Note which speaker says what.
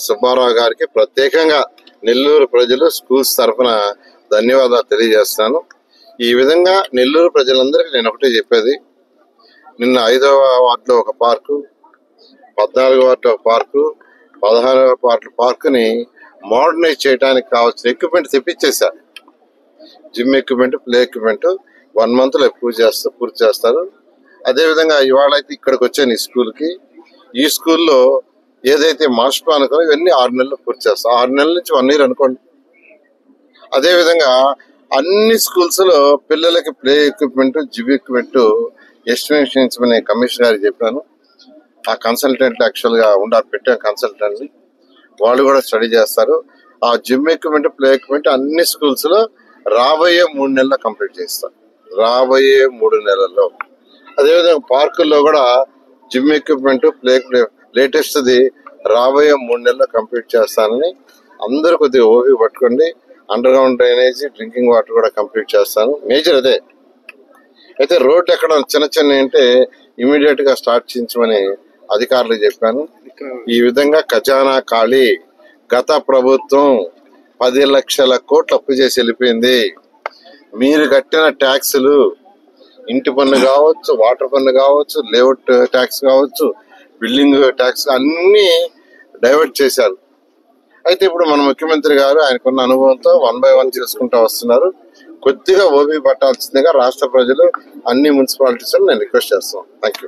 Speaker 1: సుబ్బారావు గారికి ప్రత్యేకంగా నెల్లూరు ప్రజలు స్కూల్స్ తరఫున ధన్యవాదాలు తెలియజేస్తున్నాను. ఈ విధంగా నెల్లూరు ప్రజలందరికీ నేను ఒకటే చెప్పేది, నిన్న 5వ వార్డులో ఒక పార్కు, 14వ వార్డులో ఒక పార్కు, 16వ వార్డు పార్కుని మోడర్నైజ్ చేయడానికి కావాల్సిన ఎక్విప్మెంట్ తెప్పించేశారు. జిమ్ ఎక్విప్మెంట్, ప్లే ఎక్విప్మెంట్ 1 monthలో పూర్తి చేస్తారు. అదేవిధంగా ఇవాళ అయితే ఇక్కడికి వచ్చాను ఈ స్కూల్కి. ఈ స్కూల్లో ఏదైతే మాస్టర్ ప్లాన్ అనుకున్నా ఇవన్నీ 6 నెలల్లో పూర్తి చేస్తాం. 6 నెలల నుంచి 1 year అనుకోండి. అదేవిధంగా అన్ని స్కూల్స్ లో పిల్లలకి play equipment, gym equipment estimation commissioner గారికి చెప్పాను. ఆ కన్సల్టెంట్లు యాక్చువల్ గా పెట్టాం కన్సల్టెంట్, వాళ్ళు కూడా స్టడీ చేస్తారు. ఆ జిమ్ ఎక్విప్మెంట్, ప్లే ఎక్విప్మెంట్ అన్ని స్కూల్స్ లో రాబోయే 3 నెలల్లో కంప్లీట్ చేస్తాం. రాబోయే 3 నెలల్లో. అదేవిధంగా పార్కుల్లో కూడా జిమ్ ఎక్విప్మెంట్, ప్లే లేటెస్ట్ది రాబోయే 3 నెలల్లో కంప్లీట్ చేస్తానని అందరూ కొద్దిగా ఓపిక పట్టుకోండి. Under ground drainage, drinking water కూడా కంప్లీట్ చేస్తాను. మేజర్ అదే. అయితే రోడ్డు ఎక్కడ చిన్న అంటే ఇమీడియట్ గా స్టార్ట్ చేయించమని అధికారులకు చెప్పాను. ఈ విధంగా ఖజానా ఖాళీ. గత ప్రభుత్వం 10 లక్షల కోట్లు అప్పు చేసి వెళ్ళిపోయింది. మీరు కట్టిన ట్యాక్సులు, ఇంటి పన్ను కావచ్చు, వాటర్ పన్ను కావచ్చు, లేఅవుట్ ట్యాక్స్ కావచ్చు, బిల్డింగ్ ట్యాక్స్ అన్ని డైవర్ట్ చేశారు. అయితే ఇప్పుడు మన ముఖ్యమంత్రి గారు ఆయనకున్న అనుభవంతో 1 by 1 చేసుకుంటూ వస్తున్నారు. కొద్దిగా ఓపిక పట్టాల్సిందిగా రాష్ట్ర ప్రజలు, అన్ని మున్సిపాలిటీస్ నేను రిక్వెస్ట్ చేస్తాను. Thank you.